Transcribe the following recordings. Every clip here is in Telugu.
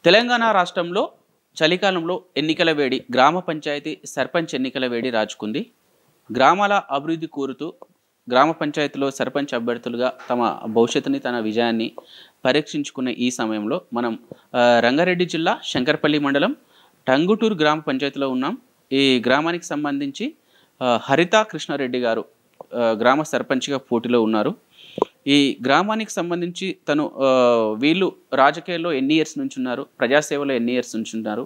తెలంగాణ రాష్ట్రంలో చలికాలంలో ఎన్నికల వేడి గ్రామ పంచాయతీ సర్పంచ్ ఎన్నికల వేడి రాజుకుంది. గ్రామాల అభివృద్ధి కోరుతూ గ్రామ పంచాయతీలో సర్పంచ్ అభ్యర్థులుగా తమ భవిష్యత్తుని తన విజయాన్ని పరీక్షించుకునే ఈ సమయంలో మనం రంగారెడ్డి జిల్లా శంకర్పల్లి మండలం టంగుటూరు గ్రామ పంచాయతీలో ఉన్నాం. ఈ గ్రామానికి సంబంధించి హరిత కృష్ణారెడ్డి గారు గ్రామ సర్పంచ్గా పోటీలో ఉన్నారు. ఈ గ్రామానికి సంబంధించి తను వీళ్ళు రాజకీయాల్లో ఎన్ని ఇయర్స్ నుంచి ఉన్నారు, ప్రజాసేవలో ఎన్ని ఇయర్స్ నుంచి ఉన్నారు,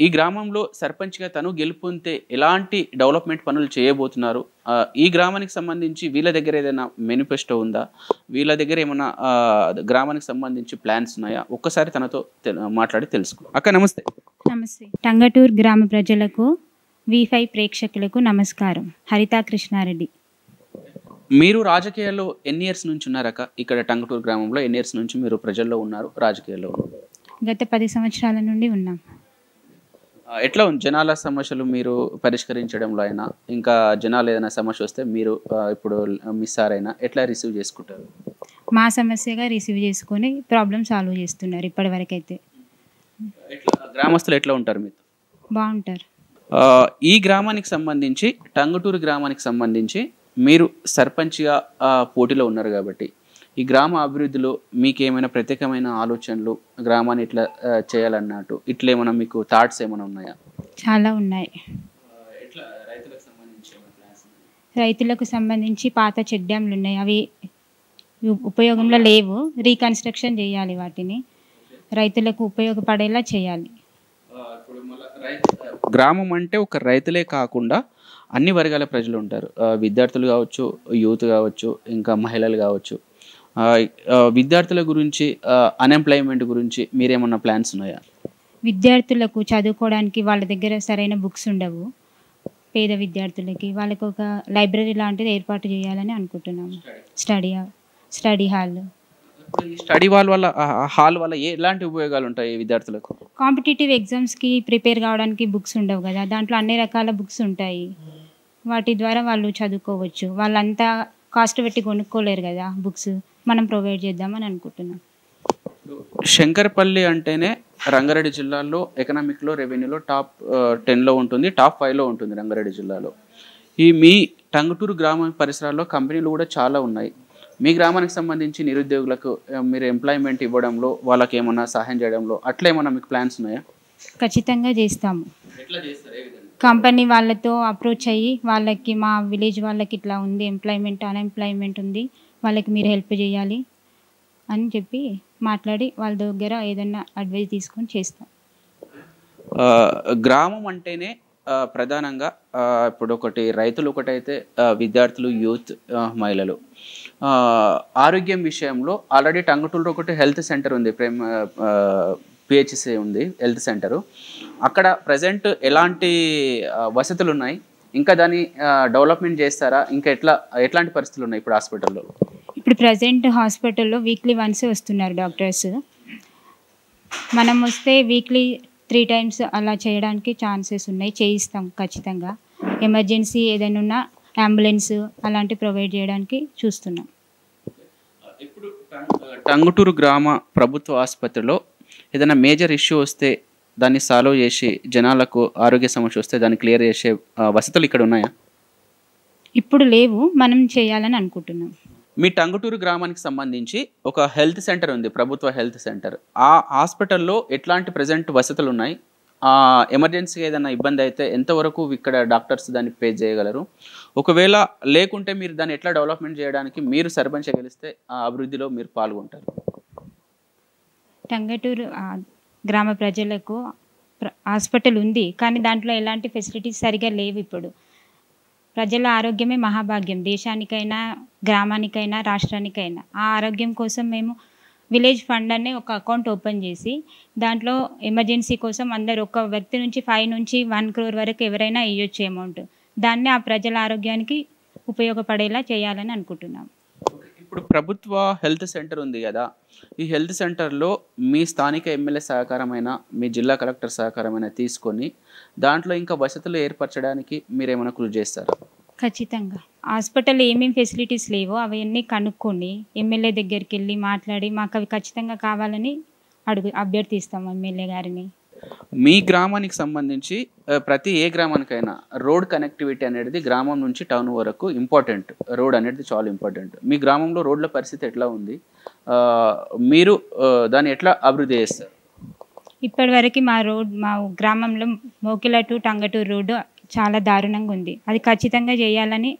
ఈ గ్రామంలో సర్పంచ్గా తను గెలుపొందితే ఎలాంటి డెవలప్మెంట్ పనులు చేయబోతున్నారు, ఈ గ్రామానికి సంబంధించి వీళ్ళ దగ్గర ఏదైనా మేనిఫెస్టో ఉందా, వీళ్ళ దగ్గర ఏమైనా గ్రామానికి సంబంధించి ప్లాన్స్ ఉన్నాయా, ఒక్కసారి తనతో మాట్లాడి తెలుసుకో. అక్క నమస్తే. నమస్తే. టంగటూరు గ్రామ ప్రజలకు V5 ప్రేక్షకులకు నమస్కారం. హరిత కృష్ణారెడ్డి. మీరు రాజకీయాల్లో ఎన్ని ఇయర్స్ నుంచి ఉన్నారక్క? ఇక్కడ టంగుటూరు గ్రామంలో ఎన్ని ఇయర్స్ నుంచి మీరు ప్రజల్లో ఉన్నారు, రాజకీయాల్లో? గత 10 సంవత్సరాల నుండి ఉన్నాం. ఎట్లా ఉంది జనాల సమస్యలు మీరు పరిష్కరించడంలో అయినా, ఇంకా జనాలు ఏదైనా సమస్య వస్తే మీరు ఇప్పుడు మిస్ అయినా ఎట్లా రిసీవ్ చేసుకుంటారు? మా సమస్యగా రిసీవ్ చేసుకొని ప్రాబ్లమ్ సాల్వ్ చేస్తున్నారు ఇప్పటి వరకు అయితే. గ్రామస్తులు ఎట్లా ఉంటారు మీతో? బాగుంటారు. ఈ గ్రామానికి సంబంధించి టంగుటూరు గ్రామానికి సంబంధించి మీరు సర్పంచ్గా పోటీలో ఉన్నారు కాబట్టి ఈ గ్రామ అభివృద్ధిలో మీకు ఏమైనా ప్రత్యేకమైన ఆలోచనలు, గ్రామాన్ని ఇట్లా చేయాలన్నట్టు ఇట్లా ఏమైనా మీకు థాట్స్ ఏమైనా ఉన్నాయా? చాలా ఉన్నాయి. రైతులకు సంబంధించి పాత చెక్ డ్యామ్లు ఉన్నాయి, అవి ఉపయోగంలో లేవు. రీకన్స్ట్రక్షన్ చేయాలి, వాటిని రైతులకు ఉపయోగపడేలా చేయాలి. గ్రామం అంటే ఒక రైతులే కాకుండా అన్ని వర్గాల ప్రజలు ఉంటారు. విద్యార్థులు కావచ్చు, యూత్ కావచ్చు, ఇంకా మహిళలు కావచ్చు. విద్యార్థుల గురించి, అన్ఎంప్లాయ్మెంట్ గురించి మీరేమన్నా ప్లాన్స్ ఉన్నాయా? విద్యార్థులకు చదువుకోవడానికి వాళ్ళ దగ్గర సరైన బుక్స్ ఉండవు. పేద విద్యార్థులకి వాళ్ళకు ఒక లైబ్రరీ లాంటిది ఏర్పాటు చేయాలని అనుకుంటున్నాము. Study hall. స్టడీ హాల్ వల్ల ఎలాంటి ఉపయోగాలు ఉంటాయి విద్యార్థులకు? కాంపిటేటివ్ ఎగ్జామ్స్కి ప్రిపేర్ కావడానికి బుక్స్ ఉండవు కదా, దాంట్లో అన్ని రకాల బుక్స్ ఉంటాయి. వాటి ద్వారా వాళ్ళు చదువుకోవచ్చు. వాళ్ళంతా కాస్ట్ పెట్టి కొనుక్కోలేరు కదా బుక్స్, మనం ప్రొవైడ్ చేద్దామని అనుకుంటున్నాం. శంకర్పల్లి అంటేనే రంగారెడ్డి జిల్లాలో ఎకనామిక్లో, రెవెన్యూలో టాప్ 10లో ఉంటుంది, టాప్ 5లో ఉంటుంది రంగారెడ్డి జిల్లాలో. ఈ మీ టంగుటూరు గ్రామ పరిసరాల్లో కంపెనీలు కూడా చాలా ఉన్నాయి. మీ గ్రామానికి సంబంధించి నిరుద్యోగులకు మీరు ఎంప్లాయ్మెంట్ ఇవ్వడంలో, వాళ్ళకి ఏమన్నా సహాయం చేయడంలో అట్లా ఏమన్నా మీకు ప్లాన్స్ ఉన్నాయా? ఖచ్చితంగా చేస్తాము. కంపెనీ వాళ్ళతో అప్రోచ్ అయ్యి వాళ్ళకి, మా విలేజ్ వాళ్ళకి ఇట్లా ఉంది, ఎంప్లాయ్మెంట్ అన్ఎంప్లాయ్మెంట్ ఉంది, వాళ్ళకి మీరు హెల్ప్ చేయాలి అని చెప్పి మాట్లాడి వాళ్ళ దగ్గర ఏదన్నా అడ్వైస్ తీసుకొని చేస్తాం. గ్రామం అంటేనే ప్రధానంగా ఇప్పుడు ఒకటి రైతులు, ఒకటైతే విద్యార్థులు, యూత్, మహిళలు. ఆరోగ్యం విషయంలో ఆల్రెడీ టంగుటూరులో ఒకటి హెల్త్ సెంటర్ ఉంది, PHC ఉంది హెల్త్ సెంటరు. అక్కడ ప్రజెంట్ ఎలాంటి వసతులు ఉన్నాయి, ఇంకా దాన్ని డెవలప్మెంట్ చేస్తారా, ఇంకా ఎట్లాంటి పరిస్థితులు ఉన్నాయి ఇప్పుడు హాస్పిటల్లో? ఇప్పుడు ప్రజెంట్ హాస్పిటల్లో వీక్లీ వన్స్ వస్తున్నారు డాక్టర్స్. మనం వస్తే వీక్లీ 3 times అలా చేయడానికి ఛాన్సెస్ ఉన్నాయి, చేయిస్తాం ఖచ్చితంగా. ఎమర్జెన్సీ ఏదైనా ఉన్నా అంబులెన్స్ అలాంటి ప్రొవైడ్ చేయడానికి చూస్తున్నాం. ఇప్పుడు టంగుటూరు గ్రామ ప్రభుత్వ ఆసుపత్రిలో ఏదైనా మేజర్ ఇష్యూ వస్తే దాన్ని సాల్వ్ చేసి, జనాలకు ఆరోగ్య సమస్య వస్తే దాన్ని క్లియర్ చేసే వసతులు ఇక్కడ ఉన్నాయా? ఇప్పుడు లేవు, మనం చేయాలని అనుకుంటున్నాం. మీ టంగుటూరు గ్రామానికి సంబంధించి ఒక హెల్త్ సెంటర్ ఉంది, ప్రభుత్వ హెల్త్ సెంటర్. ఆ హాస్పిటల్లో ఎట్లాంటి ప్రజెంట్ వసతులు ఉన్నాయి? ఎమర్జెన్సీగా ఏదైనా ఇబ్బంది అయితే ఎంతవరకు ఇక్కడ డాక్టర్స్ దాన్ని పే చేయగలరు? ఒకవేళ లేకుంటే మీరు దాన్ని ఎట్లా డెవలప్మెంట్ చేయడానికి మీరు సర్పంచ్ గెలిస్తే ఆ అభివృద్ధిలో మీరు పాల్గొంటారు? టంగటూరు గ్రామ ప్రజలకు హాస్పిటల్ ఉంది, కానీ దాంట్లో ఎలాంటి ఫెసిలిటీస్ సరిగా లేవు. ఇప్పుడు ప్రజల ఆరోగ్యమే మహాభాగ్యం, దేశానికైనా, గ్రామానికైనా, రాష్ట్రానికైనా. ఆ ఆరోగ్యం కోసం మేము విలేజ్ ఫండ్ అనే ఒక అకౌంట్ ఓపెన్ చేసి దాంట్లో ఎమర్జెన్సీ కోసం అందరు, ఒక వ్యక్తి నుంచి 5 నుంచి 1 crore వరకు ఎవరైనా ఇవ్వచ్చు అమౌంట్. దాన్ని ఆ ప్రజల ఆరోగ్యానికి ఉపయోగపడేలా చేయాలని అనుకుంటున్నాం. ఇప్పుడు ప్రభుత్వ హెల్త్ సెంటర్ ఉంది కదా, ఈ హెల్త్ సెంటర్లో మీ స్థానిక ఎమ్మెల్యే సహకారమైన, మీ జిల్లా కలెక్టర్ సహకారమైన తీసుకొని దాంట్లో ఇంకా వసతులు ఏర్పరచడానికి మీరేమైనా కృషి చేస్తారా? ఖచ్చితంగా. హాస్పిటల్లో ఏమేమి ఫెసిలిటీస్ లేవో అవన్నీ కనుక్కొని ఎమ్మెల్యే దగ్గరికి వెళ్ళి మాట్లాడి మాకు అవి ఖచ్చితంగా కావాలని అభ్యర్థిస్తాము ఎమ్మెల్యే గారిని. మీ గ్రామానికి సంబంధించి ప్రతి ఏ గ్రామానికైనా రోడ్ కనెక్టివిటీ అనేది గ్రామం నుంచి టౌన్ వరకు ఇంపార్టెంట్. రోడ్ అనేది చాలా ఇంపార్టెంట్. మీ గ్రామంలో రోడ్ల పరిస్థితి ఎట్లా ఉంది? మీరు దాన్ని ఎట్లా అభివృద్ధి చేస్తారు? ఇప్పటివరకు మా గ్రామంలో మోకిల టు టంగటూరు రోడ్డు చాలా దారుణంగా ఉంది. అది ఖచ్చితంగా చేయాలని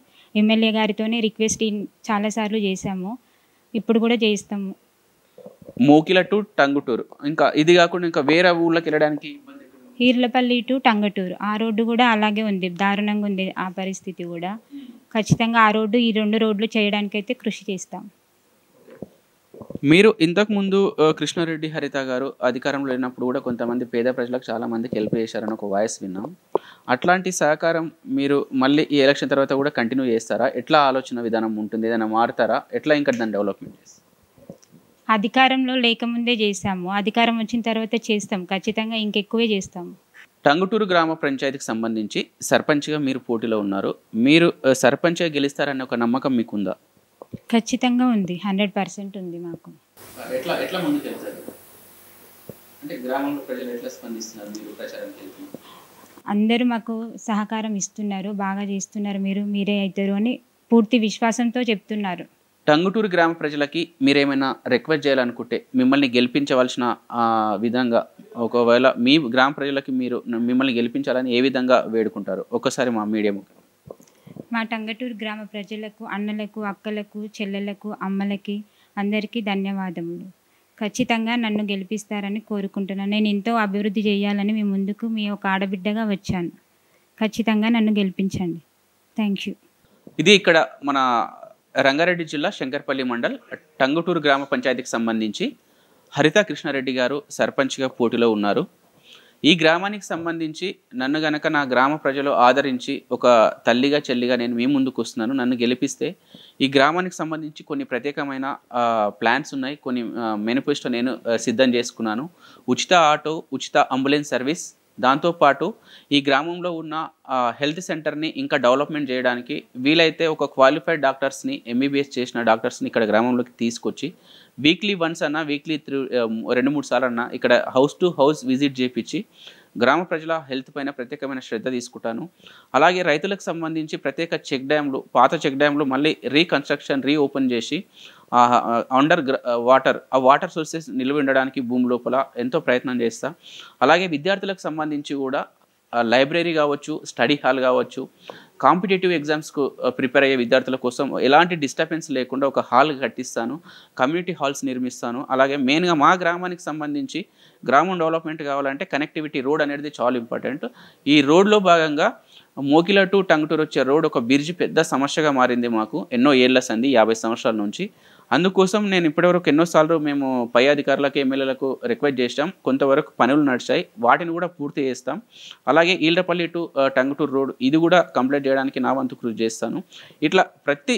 ఎమ్మెల్యే గారితోనే రిక్వెస్ట్ చాలాసార్లు చేశాము. ఇప్పుడు కూడా చేస్తాము. మోకిల టు టంగుటూరు, ఇంకా ఇది కాకుండా ఇంకా వేరే ఊళ్ళకి వెళ్ళడానికి ఈర్లపల్లి టు టంగటూరు ఆ రోడ్డు కూడా అలాగే ఉంది, దారుణంగా ఉంది ఆ పరిస్థితి కూడా. ఖచ్చితంగా ఆ రోడ్డు, ఈ 2 రోడ్లు చేయడానికైతే కృషి చేస్తాం. మీరు ఇంతకుముందు కృష్ణారెడ్డి హరిత గారు అధికారంలో లేనప్పుడు కూడా కొంతమంది పేద ప్రజలకు చాలామందికి హెల్ప్ చేశారని ఒక వాయిస్ విన్నాం. అట్లాంటి సహకారం మీరు మళ్ళీ ఈ ఎలక్షన్ తర్వాత కూడా కంటిన్యూ చేస్తారా? ఎట్లా ఆలోచన విధానం ఉంటుంది? ఏదైనా మారుతారా? ఎట్లా ఇంకా దాన్ని డెవలప్మెంట్ చేస్తారు? అధికారంలో లేకముందే చేశాము, అధికారం వచ్చిన తర్వాత చేస్తాం, ఖచ్చితంగా ఇంకెక్కువే చేస్తాము. టంగుటూరు గ్రామ పంచాయతీకి సంబంధించి సర్పంచ్గా మీరు పోటీలో ఉన్నారు. మీరు సర్పంచ్గా గెలుస్తారనే ఒక నమ్మకం మీకుందా? ఖచ్చితంగా ఉంది, 100% ఉంది మాకు. ఎట్లా ఎట్లా ముందుకు వెళ్తారు? అంటే గ్రామంలో ప్రజలు ఎట్లా స్పందిస్తున్నారు మీరు ప్రచారానికి వెళ్తున్నారు? అందరూ మాకు సహకారం ఇస్తున్నారు, బాగా చేస్తున్నారు, మీరే అవుతారు అని పూర్తి విశ్వాసంతో చెప్తున్నారు. టంగుటూరు గ్రామ ప్రజలకి మీరేమైనా రిక్వెస్ట్ చేయాలనుకుంటే, మిమ్మల్ని గెలిపించవలసిన విధంగా, ఒకవేళ మీ గ్రామ ప్రజలకి మీరు మిమ్మల్ని గెలిపించాలని ఏ విధంగా వేడుకుంటారు? ఒక్కసారి మా మీడియా మా టంగటూరు గ్రామ ప్రజలకు, అన్నలకు, అక్కలకు, చెల్లెలకు, అమ్మలకి అందరికీ ధన్యవాదములు. ఖచ్చితంగా నన్ను గెలిపిస్తారని కోరుకుంటున్నాను. నేను ఎంతో అభివృద్ధి చేయాలని మీ ముందుకు మీ ఒక ఆడబిడ్డగా వచ్చాను. ఖచ్చితంగా నన్ను గెలిపించండి. Thank you. ఇది ఇక్కడ మన రంగారెడ్డి జిల్లా శంకర్పల్లి మండల్ టంగుటూరు గ్రామ పంచాయతీకి సంబంధించి హరిత కృష్ణారెడ్డి గారు సర్పంచ్గా పోటీలో ఉన్నారు. ఈ గ్రామానికి సంబంధించి నన్ను గనక నా గ్రామ ప్రజలు ఆదరించి ఒక తల్లిగా చెల్లిగా నేను మీ ముందుకు వస్తున్నాను. నన్ను గెలిపిస్తే ఈ గ్రామానికి సంబంధించి కొన్ని ప్రత్యేకమైన ప్లాన్స్ ఉన్నాయి, కొన్ని మేనిఫెస్టో నేను సిద్ధం చేసుకున్నాను. ఉచిత ఆటో, ఉచిత అంబులెన్స్ సర్వీస్, దాంతోపాటు ఈ గ్రామంలో ఉన్న హెల్త్ సెంటర్ని ఇంకా డెవలప్మెంట్ చేయడానికి వీలైతే ఒక క్వాలిఫైడ్ డాక్టర్స్ని, ఎంబీబీఎస్ చేసిన డాక్టర్స్ని ఇక్కడ గ్రామంలోకి తీసుకొచ్చి వీక్లీ వన్స్ అన్నా, వీక్లీ 2-3 సార్లు అన్నా ఇక్కడ హౌస్ టు హౌస్ విజిట్ చేయించి గ్రామ ప్రజల హెల్త్ పైన ప్రత్యేకమైన శ్రద్ధ తీసుకుంటాను. అలాగే రైతులకు సంబంధించి ప్రత్యేక చెక్ డ్యామ్లు, పాత చెక్ డ్యామ్లు మళ్ళీ రీకన్స్ట్రక్షన్, రీఓపెన్ చేసి అండర్ వాటర్, ఆ వాటర్ సోర్సెస్ నిల్వ ఉండడానికి భూమి లోపల ఎంతో ప్రయత్నం చేస్తా. అలాగే విద్యార్థులకు సంబంధించి కూడా లైబ్రరీ కావచ్చు, స్టడీ హాల్ కావచ్చు, కాంపిటేటివ్ ఎగ్జామ్స్కు ప్రిపేర్ అయ్యే విద్యార్థుల కోసం ఎలాంటి డిస్టర్బెన్స్ లేకుండా ఒక హాల్ కట్టిస్తాను, కమ్యూనిటీ హాల్స్ నిర్మిస్తాను. అలాగే మెయిన్గా మా గ్రామానికి సంబంధించి గ్రామం డెవలప్మెంట్ కావాలంటే కనెక్టివిటీ, రోడ్ అనేది చాలా ఇంపార్టెంట్. ఈ రోడ్లో భాగంగా మోకిల టు టంగుటూరు వచ్చే రోడ్ ఒక బ్రిడ్జ్ పెద్ద సమస్యగా మారింది మాకు ఎన్నో ఏళ్ల సంది, 50 సంవత్సరాల నుంచి. అందుకోసం నేను ఇప్పటివరకు ఎన్నోసార్లు మేము పై అధికారులకు, ఎమ్మెల్యేలకు రిక్వెస్ట్ చేసాం. కొంతవరకు పనులు నడిచాయి, వాటిని కూడా పూర్తి చేస్తాం. అలాగే ఈల్రపల్లి టు టంగుటూరు రోడ్ ఇది కూడా కంప్లీట్ చేయడానికి నా వంతు కృషి చేస్తాను. ఇట్లా ప్రతి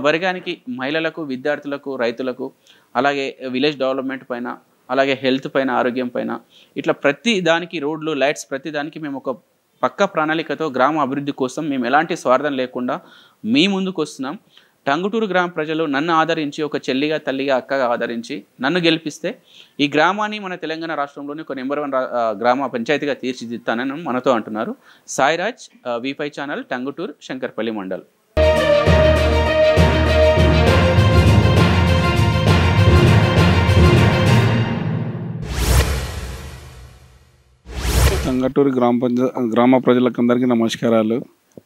వర్గానికి, మహిళలకు, విద్యార్థులకు, రైతులకు, అలాగే విలేజ్ డెవలప్మెంట్ పైన, అలాగే హెల్త్ పైన, ఆరోగ్యం పైన, ఇట్లా ప్రతి దానికి, రోడ్లు, లైట్స్, ప్రతి దానికి మేము ఒక పక్క ప్రణాళికతో గ్రామ అభివృద్ధి కోసం మేము ఎలాంటి స్వార్థం లేకుండా మీ ముందుకు వస్తున్నాం. టంగుటూరు గ్రామ ప్రజలు నన్ను ఆదరించి, ఒక చెల్లిగా, తల్లిగా, అక్కగా ఆదరించి నన్ను గెలిపిస్తే ఈ గ్రామాన్ని మన తెలంగాణ రాష్ట్రంలోని ఒక నెంబర్ 1 గ్రామ పంచాయతీగా తీర్చిదిద్దానని మనతో అంటున్నారు సాయిరాజ్, V5 ఛానల్, టంగుటూరు, శంకర్పల్లి మండల్. టంగటూరు గ్రామ ప్రజలకందరికీ నమస్కారాలు.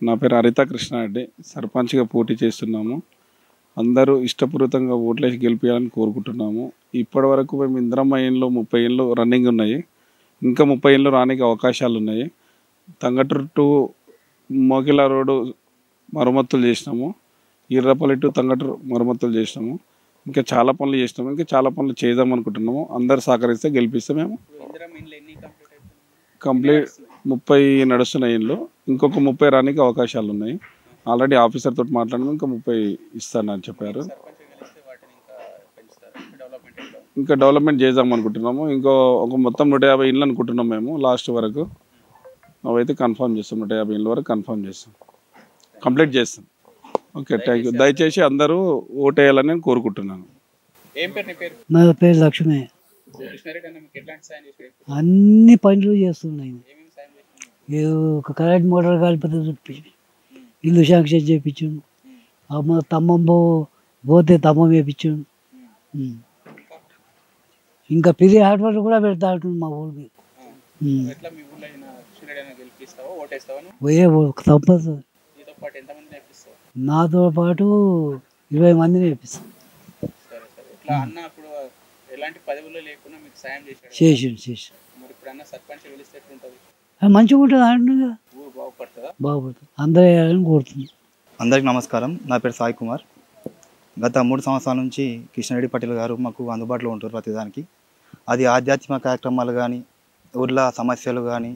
నా పేరు హరిత కృష్ణారెడ్డి, సర్పంచ్గా పోటీ చేస్తున్నాము. అందరూ ఇష్టపూర్వకంగా ఓట్లేసి గెలిపించాలని కోరుకుంటున్నాము. ఇప్పటి వరకు మేము ఇంద్రమ్మ ఏళ్ళు 30 ఏళ్ళు రన్నింగ్ ఉన్నాయి, ఇంకా 30 ఏళ్ళు రానికి అవకాశాలు ఉన్నాయి. టంగటూరు టు మోకిల రోడ్డు మరమ్మతులు చేసినాము, ఈర్రపల్లి టు టంగటూరు మరమ్మతులు చేసినాము, ఇంకా చాలా పనులు చేసినాము, ఇంకా చాలా పనులు చేద్దాం అనుకుంటున్నాము. అందరు సహకరిస్తే గెలిపిస్తే మేము కంప్లీట్ 30 నడుస్తున్న ఇండ్లు, ఇంకొక 30 రానికి అవకాశాలు ఉన్నాయి. ఆల్రెడీ ఆఫీసర్ తోటి మాట్లాడినాము, ఇంకా 30 ఇస్తానని చెప్పారు. ఇంకా డెవలప్మెంట్ చేద్దాం అనుకుంటున్నాము. ఒక మొత్తం 150 ఇండ్లు అనుకుంటున్నాం మేము లాస్ట్ వరకు. అవైతే కన్ఫర్మ్ చేస్తాం, 150 ఇండ్ల వరకు కన్ఫర్మ్ చేస్తాం, కంప్లీట్ చేస్తాం. Okay, thank you. దయచేసి అందరూ ఓటేయాలని నేను కోరుకుంటున్నాను. ఏం పేరు నీ పేరు? నా పేరు లక్ష్మి. కృష్ణారెడ్డి అన్న మీకు ఎట్లాంటి సాయం చేశాడు? అన్ని పనులు చేస్తున్నాయి. ఏమేమి సాయం చేశాడు? ఏదో ఒక కరెంట్ మోటార్ కలిపితే చూపించి ఇల్లు శాంక్షన్ చేయించాను. అమ్మ తమ్మం పోతే తమ్మం వేయించాను. ఇంకా పిరి హార్డ్వేర్ కూడా పెడతా అంటుంది మా ఊరికి. ఎట్లా మీ ఊళ్ళో కృష్ణారెడ్డి అన్న గెలిపిస్తావా, ఓటేస్తావా? పోయే తప్పదు. నీతో పాటు ఎంతమంది నేర్పిస్తావు? నాతో పాటు 20 మందిని వేపిస్తాను. సరే సరే. ఇట్లా అన్న అప్పుడు ఎలాంటి పదవుల్లో లేకుండా మీకు సాయం చేశాడు. చేసి మరి ఇప్పుడు అన్న సర్పంచ్ గెలిస్తే ఎట్లుంటుంది? మంచిగా ఉంటుంది అంటున్నా. ఊరు బాగుపడుతుందా? బాగుపడుతుంది. అందరూ వేయాలని కోరుతుంది. అందరికీ నమస్కారం. నా పేరు సాయి కుమార్. గత 3 సంవత్సరాల నుంచి కృష్ణారెడ్డి పటేల్ గారు మాకు అందుబాటులో ఉంటారు ప్రతిదానికి. అది ఆధ్యాత్మిక కార్యక్రమాలు కానీ, ఊర్లో సమస్యలు కానీ,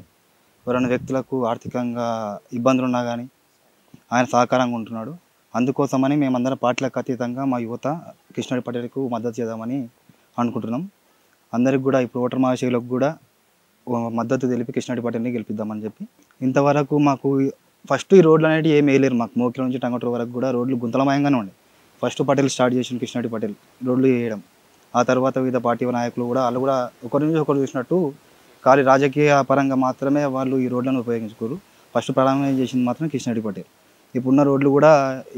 ఎవరైనా వ్యక్తులకు ఆర్థికంగా ఇబ్బందులు ఉన్నా కానీ ఆయన సహకారంగా ఉంటున్నాడు. అందుకోసమని మేమందరం పార్టీలకు అతీతంగా మా యువత కృష్ణారెడ్డి పటేల్కు మద్దతు చేద్దామని అనుకుంటున్నాం. అందరికి కూడా ఇప్పుడు ఓటర్ మహాశయులకు కూడా మద్దతు తెలిపి కృష్ణారెడ్డి పటేల్ని గెలిపిద్దామని చెప్పి. ఇంతవరకు మాకు ఫస్ట్ ఈ రోడ్లు అనేవి ఏమి వేయలేరు. మాకు మోకిల నుంచి టంగటూరు వరకు కూడా రోడ్లు గుంతలమయంగానే ఉండే. ఫస్ట్ పటేల్ స్టార్ట్ చేసిన కృష్ణారెడ్డి పటేల్ రోడ్లు వేయడం. ఆ తర్వాత వివిధ పార్టీ నాయకులు కూడా వాళ్ళు కూడా ఒకరి నుంచి ఒకరు చూసినట్టు ఖాళీ రాజకీయ పరంగా మాత్రమే వాళ్ళు ఈ రోడ్లను ఉపయోగించుకోరు. ఫస్ట్ ప్రారంభం చేసింది మాత్రం కృష్ణారెడ్డి పటేల్. ఇప్పుడున్న రోడ్లు కూడా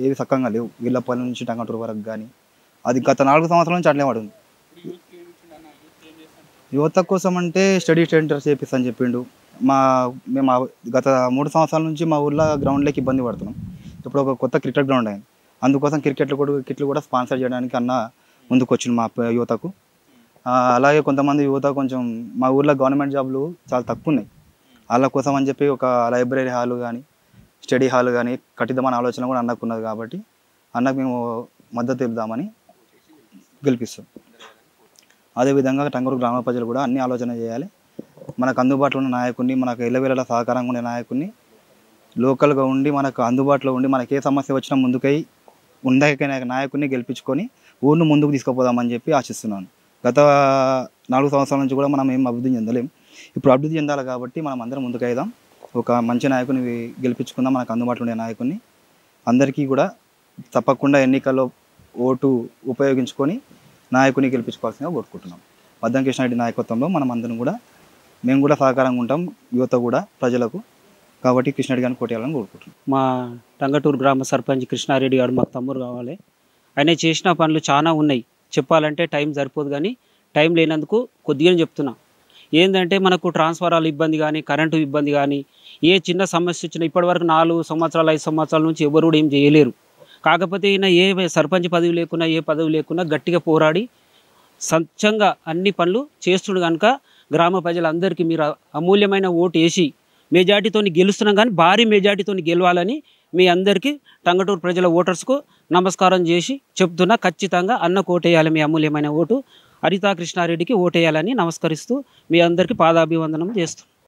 ఏవి సక్కంగా లేవు. వీళ్ళపల్లి నుంచి టంగటూరు వరకు కానీ అది గత 4 సంవత్సరాల నుంచి అట్లే పడుతుంది. యువత కోసం అంటే స్టడీ సెంటర్ చేపిస్తాను చెప్పిండు. మేము గత 3 సంవత్సరాల నుంచి మా ఊళ్ళో గ్రౌండ్లోకి ఇబ్బంది పడుతున్నాం. ఇప్పుడు ఒక కొత్త క్రికెట్ గ్రౌండ్ అయింది. అందుకోసం కిట్లు కూడా స్పాన్సర్ చేయడానికి అన్న ముందుకు వచ్చింది మా యువతకు. అలాగే కొంతమంది యువత కొంచెం మా ఊళ్ళో గవర్నమెంట్ జాబ్లు చాలా తక్కువ ఉన్నాయి. వాళ్ళ కోసం అని చెప్పి ఒక లైబ్రరీ హాల్ కానీ స్టడీ హాల్ కానీ కట్టిద్దామని ఆలోచన కూడా అన్నకున్నది. కాబట్టి అన్నకు మేము మద్దతు ఇద్దామని గెలిపిస్తాం. అదేవిధంగా టంగూరు గ్రామ ప్రజలు కూడా అన్ని ఆలోచన చేయాలి. మనకు అందుబాటులో ఉన్న నాయకుడిని, మనకు ఎల్లవేళలా సహకారంగా ఉండే నాయకుడిని, లోకల్గా ఉండి మనకు అందుబాటులో ఉండి మనకి ఏ సమస్య వచ్చినా ముందుకై ఉండే నాయకుడిని గెలిపించుకొని ఊరిని ముందుకు తీసుకుపోదామని చెప్పి ఆశిస్తున్నాను. గత 4 సంవత్సరాల నుంచి కూడా మనం ఏం అభివృద్ధి చెందలేం. ఇప్పుడు అభివృద్ధి చెందాలి కాబట్టి మనం అందరం ముందుకైదాం. ఒక మంచి నాయకుని గెలిపించుకుందాం, మనకు అందుబాటులో ఉండే నాయకుడిని. అందరికీ కూడా తప్పకుండా ఎన్నికల్లో ఓటు ఉపయోగించుకొని నాయకుని గెలిపించుకోవాల్సిందిగా కోరుకుంటున్నాం. మద్దం కృష్ణారెడ్డి నాయకత్వంలో మేము కూడా సహకారంగా ఉంటాం, యువత కూడా ప్రజలకు. కాబట్టి కృష్ణారెడ్డి గారిని కొట్టేయాలని కోరుకుంటున్నాం. మా టంగటూరు గ్రామ సర్పంచ్ కృష్ణారెడ్డి గారు మాకు తమ్ముడు కావాలి. ఆయన చేసిన పనులు చాలా ఉన్నాయి. చెప్పాలంటే టైం సరిపోదు, కానీ టైం లేనందుకు కొద్దిగా చెప్తున్నా. ఏంటంటే మనకు ట్రాన్స్ఫారాలు ఇబ్బంది కానీ, కరెంటు ఇబ్బంది కానీ, ఏ చిన్న సమస్య వచ్చినా ఇప్పటివరకు 4 సంవత్సరాలు 5 సంవత్సరాల నుంచి ఎవరు కూడా ఏం చేయలేరు. కాకపోతే ఈయన ఏ సర్పంచ్ పదవి లేకున్నా ఏ పదవి లేకున్నా గట్టిగా పోరాడి స్వచ్ఛంగా అన్ని పనులు చేస్తుండు. కనుక గ్రామ ప్రజలందరికీ మీరు అమూల్యమైన ఓటు వేసి మెజార్టీతో గెలుస్తున్నాం, కానీ భారీ మెజార్టీతో గెలవాలని మీ అందరికీ టంగటూరు ప్రజల ఓటర్స్కు నమస్కారం చేసి చెప్తున్నా. ఖచ్చితంగా అన్నకు ఓటేయాలి, మీ అమూల్యమైన ఓటు హరితా కృష్ణారెడ్డికి ఓటేయాలని నమస్కరిస్తూ మీ అందరికీ పాదాభివందనం చేస్తున్నాం.